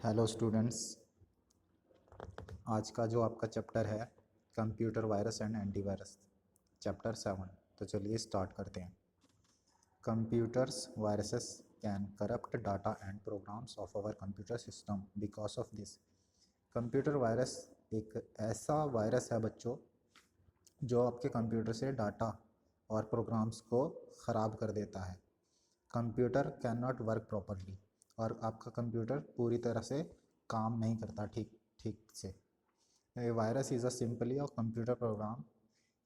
Hello students, आज का जो आपका चैप्टर है computer virus and antivirus, chapter 7। तो चलिए स्टार्ट करते हैं। Computers viruses can corrupt data and programs of our computer system because of this. Computer virus एक ऐसा वायरस है बच्चों जो आपके कंप्यूटर से डाटा और प्रोग्राम्स को ख़राब कर देता है। Computer can not work properly, और आपका कंप्यूटर पूरी तरह से काम नहीं करता ठीक से। A virus is a simply a computer program.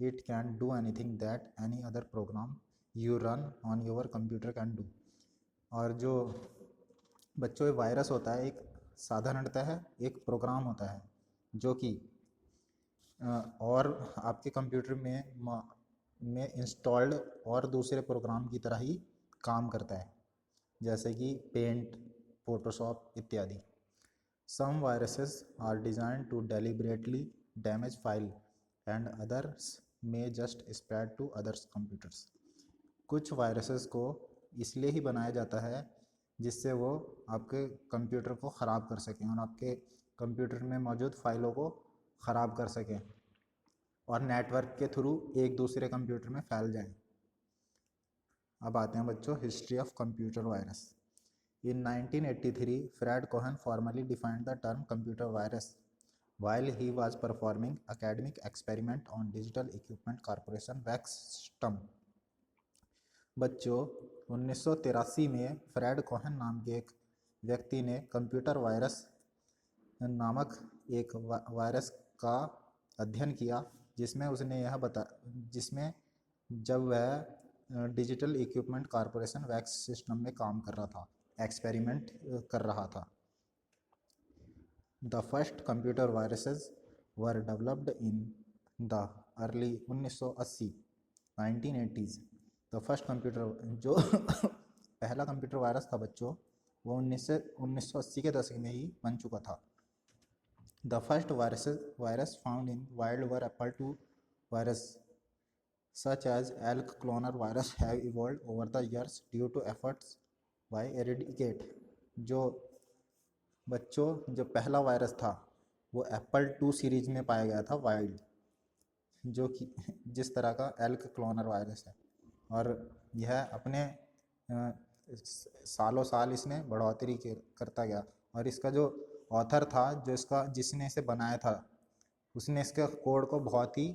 It can do anything that any other program you run on your computer can do. और जो बच्चों वायरस होता है एक साधारणतः एक प्रोग्राम होता है जो कि और आपके कंप्यूटर में इंस्टॉल्ड और दूसरे प्रोग्राम की तरह ही काम करता है, जैसे कि पेंट, फोटोशॉप इत्यादि। Some viruses are designed to deliberately damage file and others may just spread to others computers. कुछ वायरसेस को इसलिए ही बनाया जाता है जिससे वो आपके कंप्यूटर को ख़राब कर सकें और आपके कंप्यूटर में मौजूद फाइलों को ख़राब कर सकें और नेटवर्क के थ्रू एक दूसरे कंप्यूटर में फैल जाएं। अब आते हैं बच्चों history of computer virus. In 1983, Fred Cohen formally defined the term computer virus while he was performing academic experiment on Digital Equipment Corporation VAX system. बच्चों 1983 में फ्रेड कोहन नाम के एक व्यक्ति ने कंप्यूटर वायरस नामक एक वायरस का अध्ययन किया, जिसमें उसने यह जिसमें जब वह digital equipment corporation wax system में काम कर रहा था, एक्सपेरिमेंट कर रहा था। The first computer viruses were developed in the early 1980 1980s। The first computer जो पहला कंप्यूटर वायरस था बच्चों वो 1980 के दशक में ही बन चुका था। The first virus found in wild were Apple II virus such as elk cloner virus have evolved over the years due to efforts by eradicate. जो बच्चों जो पहला वायरस था वो एप्पल II सीरीज में पाया गया था वाइल्ड, जो कि जिस तरह का एल्क क्लोनर वायरस है, और यह अपने सालों साल इसने बढ़ोतरी करता गया। और इसका जो ऑथर था जिसने इसे बनाया था उसने इसके कोड को बहुत ही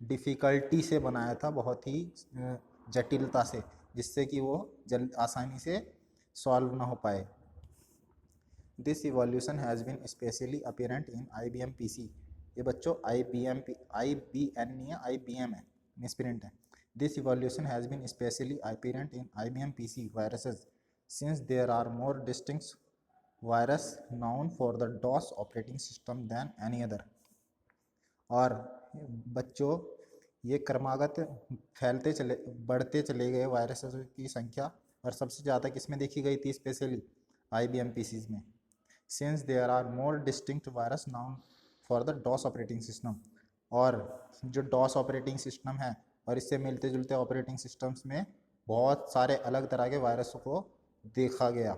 डिफ़िकल्टी से बनाया था, बहुत ही जटिलता से, जिससे कि वो आसानी से सॉल्व ना हो पाए। This evolution has been specially apparent in IBM PC। ये बच्चों IBM नहीं है, IBM है, मिसप्रिंट है। This evolution has been specially apparent in IBM PC viruses since there are more distinct virus known for the DOS operating system than any other. और बच्चों ये क्रमागत बढ़ते चले गए वायरसेस की संख्या, और सबसे ज़्यादा किसमें देखी गई थी, स्पेशली IBM PCs में। Since there are more distinct virus known for the DOS operating system. और जो DOS ऑपरेटिंग सिस्टम है और इससे मिलते जुलते ऑपरेटिंग सिस्टम्स में बहुत सारे अलग तरह के वायरसों को देखा गया,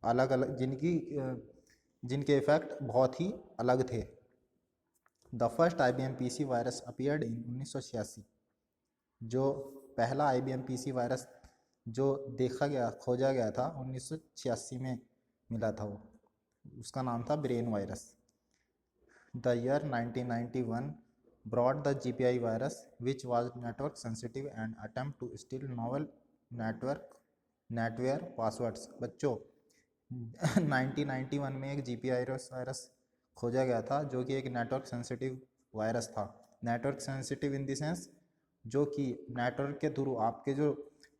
अलग अलग जिनके इफ़ेक्ट बहुत ही अलग थे। The first IBM PC virus appeared in 1986। जो पहला IBM PC वायरस जो खोजा गया था 1986 में मिला था, उसका नाम था brain virus. The year 1991 brought the GPI virus which was network sensitive and attempt to steal Novell NetWare passwords. बच्चों 1991 में एक GPI वायरस खोजा गया था जो कि एक नेटवर्क सेंसिटिव वायरस था। Network sensitive in the sense जो कि नेटवर्क के थ्रू आपके जो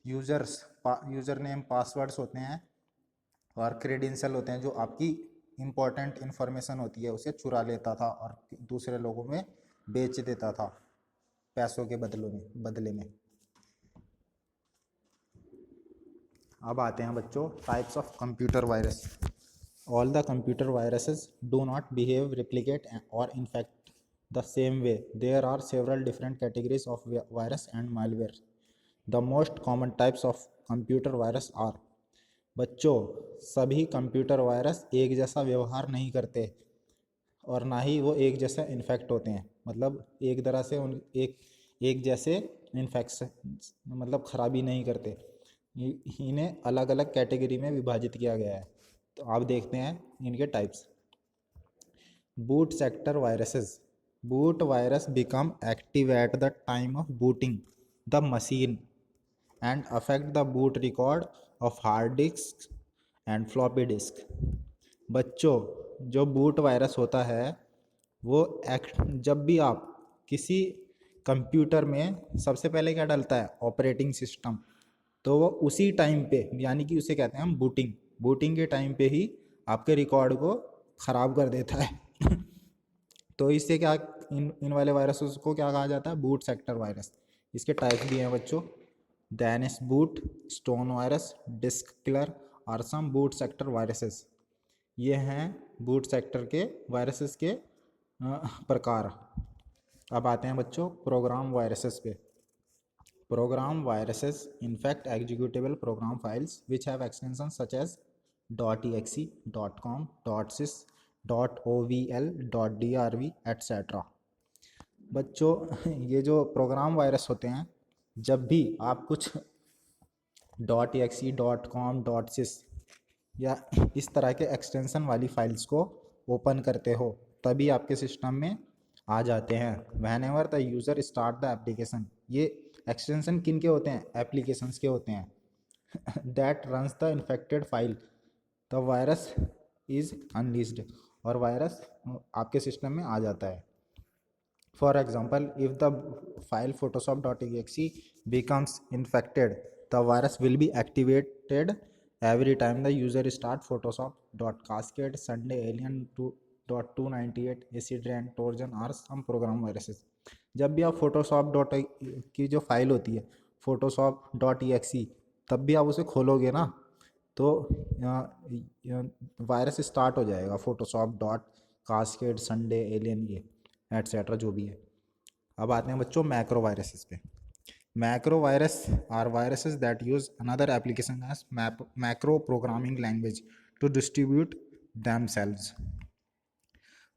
यूज़र नेम पासवर्ड्स होते हैं और क्रेडेंशियल होते हैं, जो आपकी इम्पोर्टेंट इन्फॉर्मेशन होती है, उसे चुरा लेता था और दूसरे लोगों में बेच देता था पैसों के बदले में। अब आते हैं बच्चों types of computer virus. All the computer viruses do not behave, replicate, or infect the same way. There are several different categories of virus and malware. The most common types of computer virus are बच्चों, सभी computer virus एक जैसा व्यवहार नहीं करते और ना ही वो एक जैसा इन्फेक्ट होते हैं। मतलब एक तरह से उन एक जैसे इन्फेक्शन मतलब खराबी नहीं करते। इन्हें अलग अलग कैटेगरी में विभाजित किया गया है। तो आप देखते हैं इनके types. Boot sector viruses. Boot virus become active at the time of booting the machine and affect the boot record of hard disk and floppy disk। बच्चों, जो बूट वायरस होता है वो जब भी आप किसी कंप्यूटर में सबसे पहले क्या डलता है, ऑपरेटिंग सिस्टम, तो वो उसी टाइम पे, यानी कि उसे कहते हैं हम बूटिंग, बूटिंग के टाइम पे ही आपके रिकॉर्ड को ख़राब कर देता है। तो इससे क्या, इन वाले वायरसेस को क्या कहा जाता है, बूट सेक्टर वायरस। इसके टाइप्स भी हैं बच्चों, Danish boot, stone virus, disk killer और सम बूट सेक्टर वायरसेस। ये हैं बूट सेक्टर के वायरसेस के प्रकार। अब आते हैं बच्चों प्रोग्राम वायरसेस पे। Program viruses infect executable program files which have extension such as .exe, .com, .sys, .ovl, .drv etcetera. बच्चों, ये जो प्रोग्राम वायरस होते हैं, जब भी आप कुछ .exe, .com, .sys या इस तरह के एक्सटेंशन वाली फाइल्स को ओपन करते हो तभी आपके सिस्टम में आ जाते हैं। Whenever the user start the application. ये एक्सटेंशन किन के होते हैं, एप्लीकेशंस के होते हैं। That runs the infected file the virus is unleashed, और वायरस आपके सिस्टम में आ जाता है। For example, if the file photoshop.exe becomes infected, the virus will be activated every time the user start photoshop.cascade, Sunday Alien 2.298, acid rain, trojan or some program viruses। जब भी आप photoshop की जो फाइल होती है photoshop.exe, तब भी आप उसे खोलोगे ना तो वायरस स्टार्ट हो जाएगा photoshop.cascade, Sunday Alien ये एट्सेट्रा जो भी है। अब आते हैं बच्चों मैक्रो वायरसेस पे। Macro virus are viruses that use another application as macro programming language to distribute themselves.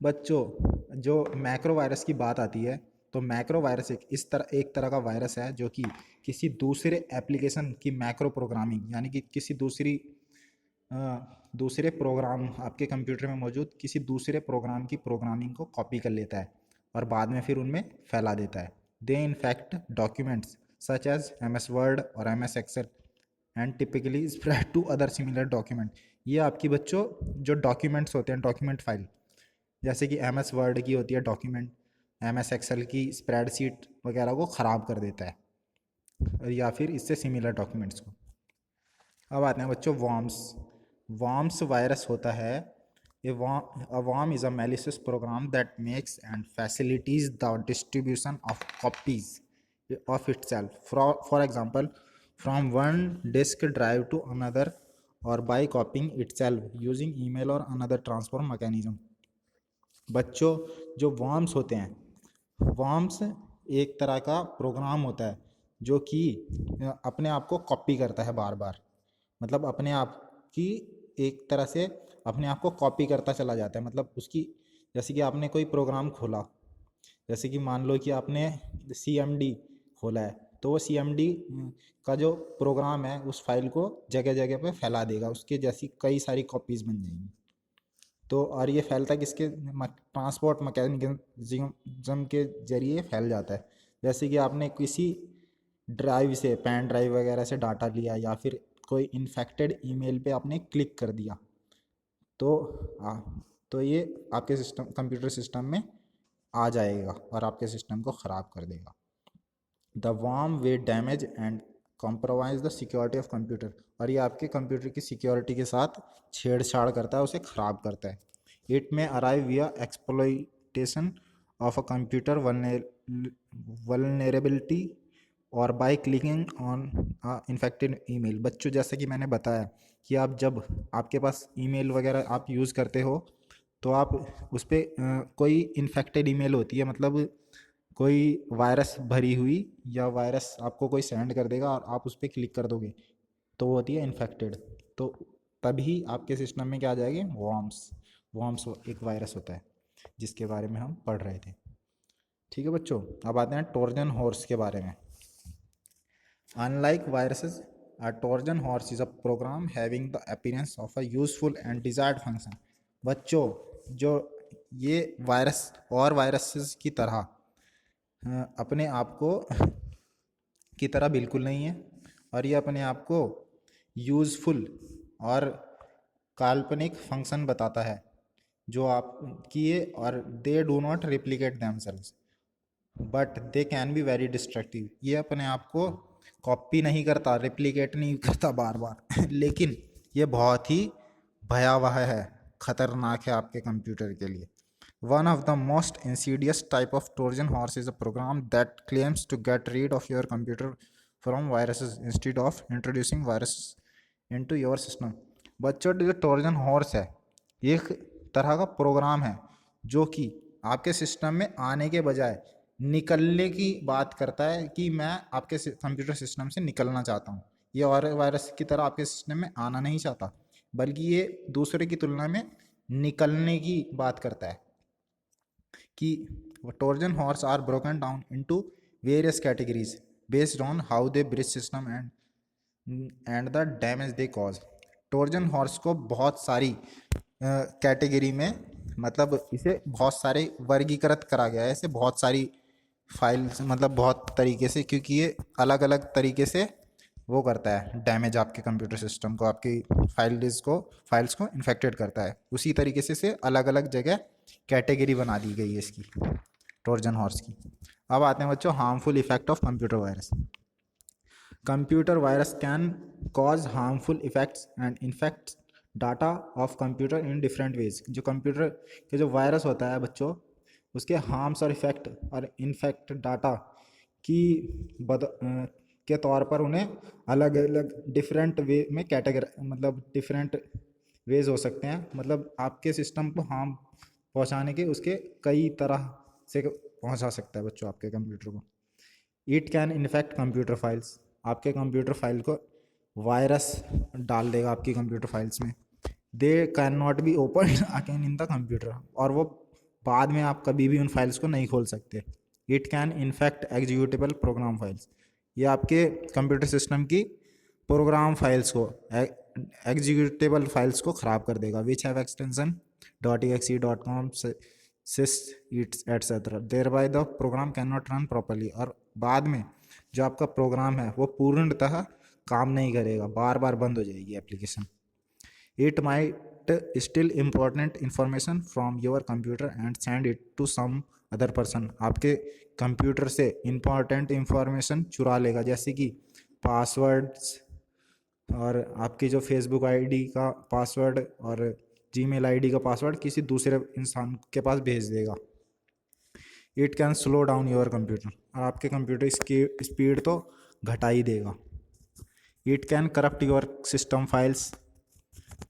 बच्चों, जो मैक्रो वायरस की बात आती है तो मैक्रो वायरस एक तरह का वायरस है जो कि किसी दूसरे एप्लीकेशन की मैक्रो प्रोग्रामिंग, यानी कि किसी दूसरे प्रोग्राम, आपके कंप्यूटर में मौजूद किसी दूसरे प्रोग्राम की प्रोग्रामिंग को कॉपी कर लेता है और बाद में फिर उनमें फैला देता है। They infect documents such as MS word और MS excel and typically spread to other similar document. ये आपकी बच्चों जो डॉक्यूमेंट्स होते हैं, डॉक्यूमेंट फाइल, जैसे कि MS वर्ड की होती है डॉक्यूमेंट, MS एक्सेल की स्प्रेडशीट वगैरह को ख़राब कर देता है, या फिर इससे सिमिलर डॉक्यूमेंट्स को। अब आते हैं बच्चों वॉर्म्स। वॉर्म्स वायरस होता है, a worm is a malicious program that makes and facilitates the distribution of copies of itself, for example from one disk drive to another, or by copying itself using email or another transfer mechanism। बच्चों, जो worms होते हैं, worms एक तरह का programme होता है जो कि अपने आप को कॉपी करता है बार बार, मतलब अपने आप की एक तरह से अपने आप को कॉपी करता चला जाता है। मतलब उसकी, जैसे कि आपने कोई प्रोग्राम खोला, जैसे कि मान लो कि आपने CMD खोला है, तो वो CMD का जो प्रोग्राम है उस फाइल को जगह जगह पे फैला देगा, उसके जैसी कई सारी कॉपीज़ बन जाएंगी। तो और ये फैलता किसके, ट्रांसपोर्ट मैकेनिज्म के जरिए फैल जाता है। जैसे कि आपने किसी ड्राइव से, पेन ड्राइव वगैरह से डाटा लिया, या फिर कोई इन्फेक्टेड ईमेल पे आपने क्लिक कर दिया, तो ये आपके सिस्टम, कंप्यूटर सिस्टम में आ जाएगा और आपके सिस्टम को ख़राब कर देगा। The worm will damage and compromise the security of computer, और ये आपके कंप्यूटर की सिक्योरिटी के साथ छेड़छाड़ करता है, उसे ख़राब करता है। It may arrive via exploitation of a computer vulnerability और by clicking on infected email. बच्चों, जैसे कि मैंने बताया कि आप जब आपके पास ईमेल वगैरह आप यूज़ करते हो तो आप उस पर कोई इन्फेक्टेड ईमेल होती है, मतलब कोई वायरस भरी हुई, या वायरस आपको कोई सेंड कर देगा और आप उस पर क्लिक कर दोगे, तो वो होती है इन्फेक्टेड। तो तभी आपके सिस्टम में क्या आ जाएगी, वॉर्म्स एक वायरस होता है जिसके बारे में हम पढ़ रहे थे। ठीक है बच्चों, अब आते हैं ट्रोजन हॉर्स के बारे में। Unlike viruses, a Trojan horse is a program having the appearance of a useful and desired function। बच्चों, जो ये वायरस और वायरसेस की तरह अपने आप को की तरह बिल्कुल नहीं है, और ये अपने आप को यूज़फुल और काल्पनिक फंक्शन बताता है जो आप किए, और they do not replicate themselves but they can be very destructive. ये अपने आप को कॉपी नहीं करता, रिप्लिकेट नहीं करता बार बार लेकिन ये बहुत ही भयावह है, खतरनाक है आपके कंप्यूटर के लिए। One of the most insidious type of Trojan horse is a program that claims to get rid of your computer from viruses instead of introducing viruses into your system. बच्चों, जो ट्रोजन हॉर्स है एक तरह का programme है जो कि आपके सिस्टम में आने के बजाय निकलने की बात करता है कि मैं आपके कंप्यूटर सिस्टम से निकलना चाहता हूँ। ये और वायरस की तरह आपके सिस्टम में आना नहीं चाहता, बल्कि ये दूसरे की तुलना में निकलने की बात करता है। कि Trojan horse are broken down into various categories based on how they breach system and the damage they cause. Trojan horse को बहुत सारी कैटेगरी में, मतलब इसे बहुत सारे वर्गीकृत करा गया है, इसे बहुत सारी फाइल्स, मतलब बहुत तरीके से, क्योंकि ये अलग अलग तरीके से वो करता है डैमेज आपके कंप्यूटर सिस्टम को, आपकी फाइल्स को इन्फेक्टेड करता है। उसी तरीके से अलग अलग जगह कैटेगरी बना दी गई है इसकी, ट्रोजन हॉर्स की। अब आते हैं बच्चों harmful effect of computer virus. Computer virus can cause harmful effects and infect data of computer in different ways. जो कंप्यूटर के जो वायरस होता है बच्चों, उसके हार्म्स और इफेक्ट और इन्फेक्ट डाटा की के तौर पर उन्हें अलग अलग डिफरेंट वे में मतलब डिफरेंट वेज हो सकते हैं। मतलब आपके सिस्टम को हार्म पहुंचाने के उसके कई तरह से पहुंचा सकता है बच्चों आपके कंप्यूटर को। It can infect computer files, आपके कंप्यूटर फाइल को वायरस डाल देगा आपकी कंप्यूटर फाइल्स में। They can not be open again in the computer, और वो बाद में आप कभी भी उन फाइल्स को नहीं खोल सकते। It can infect executable program files, ये आपके कंप्यूटर सिस्टम की प्रोग्राम फाइल्स को, एग्जीक्यूटेबल फाइल्स को ख़राब कर देगा। विच have extension .exe .com sys etc. thereby the program cannot run properly, और बाद में जो आपका प्रोग्राम है वो पूर्णतः काम नहीं करेगा, बार बार बंद हो जाएगी application. It might steal important information from your computer and send it to some other person, आपके कंप्यूटर से इम्पॉर्टेंट इंफॉर्मेशन चुरा लेगा, जैसे कि पासवर्ड्स और आपकी जो फेसबुक आईडी का पासवर्ड और जीमेल आईडी का पासवर्ड किसी दूसरे इंसान के पास भेज देगा। It can slow down your computer, और आपके कंप्यूटर की स्पीड तो घटा ही देगा। It can corrupt your system files,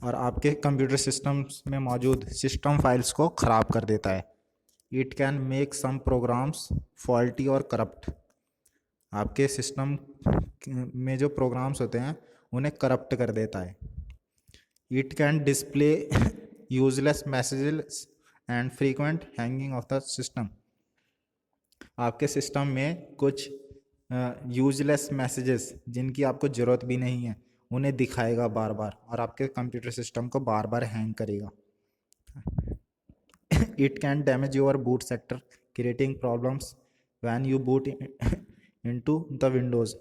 और आपके कंप्यूटर सिस्टम्स में मौजूद सिस्टम फाइल्स को ख़राब कर देता है। It can make some programs faulty और करप्ट, आपके सिस्टम में जो प्रोग्राम्स होते हैं उन्हें करप्ट कर देता है। It can display useless messages and frequent hanging of the system, आपके सिस्टम में कुछ यूजलेस मैसेजेस जिनकी आपको ज़रूरत भी नहीं है उन्हें दिखाएगा बार बार, और आपके कंप्यूटर सिस्टम को बार बार हैंग करेगा। It can damage your boot sector creating problems when you boot into the Windows.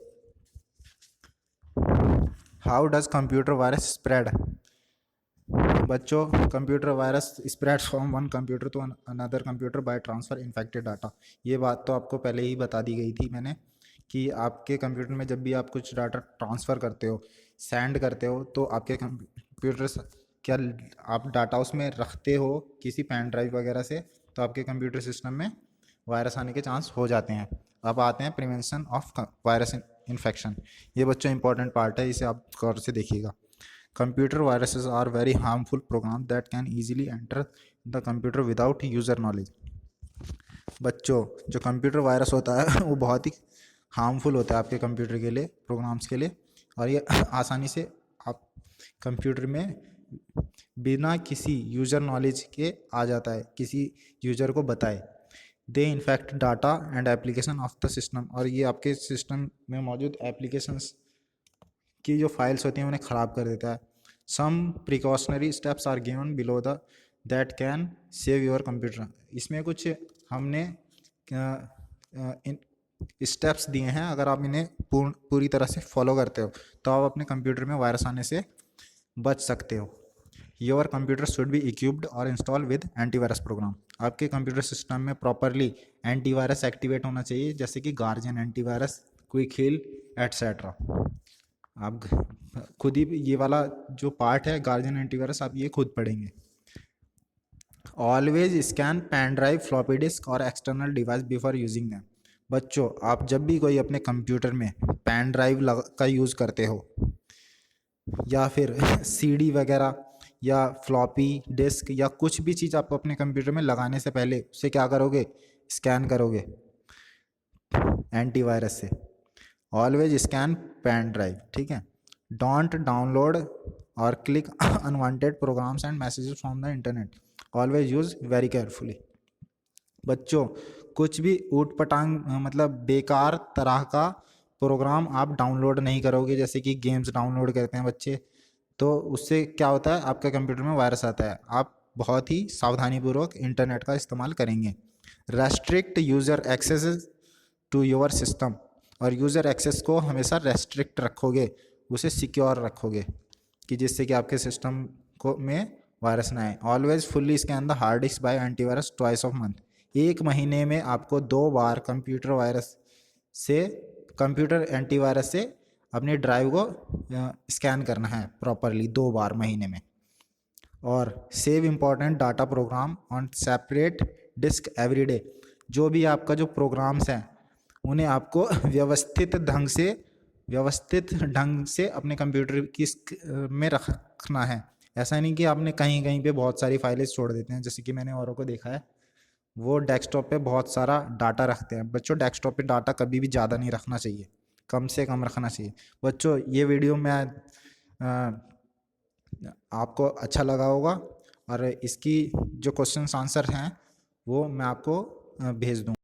How does computer virus spread? बच्चों, computer virus spread from one computer to another computer by transfer infected data. ये बात तो आपको पहले ही बता दी गई थी मैंने कि आपके कंप्यूटर में जब भी आप कुछ डाटा ट्रांसफ़र करते हो, सेंड करते हो, तो आपके कंप्यूटर क्या आप डाटा उसमें रखते हो किसी पेन ड्राइव वगैरह से, तो आपके कंप्यूटर सिस्टम में वायरस आने के चांस हो जाते हैं। अब आते हैं प्रिवेंशन ऑफ वायरस इन्फेक्शन। ये बच्चों इंपॉर्टेंट पार्ट है, इसे आप गौर से देखिएगा। Computer viruses are very harmful program that can easily enter the computer without user knowledge. बच्चों, जो कंप्यूटर वायरस होता है वो बहुत ही हार्मफुल होता है आपके कंप्यूटर के लिए, प्रोग्राम्स के लिए, और ये आसानी से आप कंप्यूटर में बिना किसी यूज़र नॉलेज के आ जाता है, किसी यूज़र को बताए। They infect data and application of the system, और ये आपके सिस्टम में मौजूद एप्लीकेशंस की जो फाइल्स होती हैं उन्हें ख़राब कर देता है। Some precautionary steps are given below the that can save your computer. इसमें कुछ हमने स्टेप्स दिए हैं, अगर आप इन्हें पूरी तरह से फॉलो करते हो तो आप अपने कंप्यूटर में वायरस आने से बच सकते हो। Your computer should be equipped और इंस्टॉल विद एंटीवायरस प्रोग्राम। आपके कंप्यूटर सिस्टम में प्रॉपरली एंटीवायरस एक्टिवेट होना चाहिए, जैसे कि Guardian antivirus, Quick Heal etcetera. आप खुद ही ये वाला जो पार्ट है गार्जियन एंटीवायरस, आप ये खुद पढ़ेंगे। Always scan pen drive, floppy disk और external device before using them. बच्चों, आप जब भी कोई अपने कंप्यूटर में पेन ड्राइव का यूज़ करते हो या फिर सीडी वगैरह या फ्लॉपी डिस्क या कुछ भी चीज़ आप अपने कंप्यूटर में लगाने से पहले उसे क्या करोगे? स्कैन करोगे एंटीवायरस से। ऑलवेज स्कैन पेन ड्राइव, ठीक है। डोंट डाउनलोड और click unwanted programs and messages from the internet. Always use very carefully. बच्चों, कुछ भी ऊट पटांग मतलब बेकार तरह का प्रोग्राम आप डाउनलोड नहीं करोगे, जैसे कि गेम्स डाउनलोड करते हैं बच्चे, तो उससे क्या होता है, आपके कंप्यूटर में वायरस आता है। आप बहुत ही सावधानीपूर्वक इंटरनेट का इस्तेमाल करेंगे। Restrict user access to your system, और यूज़र एक्सेस को हमेशा रेस्ट्रिक्ट रखोगे, उसे सिक्योर रखोगे कि जिससे कि आपके सिस्टम को में वायरस ना आए। Always fully scan the hard disk by antivirus twice of month. एक महीने में आपको 2 बार कंप्यूटर एंटीवायरस से अपनी ड्राइव को स्कैन करना है प्रॉपरली 2 बार महीने में। और save important data program on separate disk everyday. जो भी आपका जो प्रोग्राम्स हैं उन्हें आपको व्यवस्थित ढंग से अपने कंप्यूटर की में रखना है। ऐसा नहीं कि आपने कहीं कहीं पे बहुत सारी फाइलें छोड़ देते हैं, जैसे कि मैंने औरों को देखा है वो डेस्कटॉप पे बहुत सारा डाटा रखते हैं। बच्चों, डेस्कटॉप पे डाटा कभी भी ज़्यादा नहीं रखना चाहिए, कम से कम रखना चाहिए। बच्चों, ये वीडियो मैं आपको अच्छा लगा होगा और इसकी जो क्वेश्चन आंसर हैं वो मैं आपको भेज दूँगा।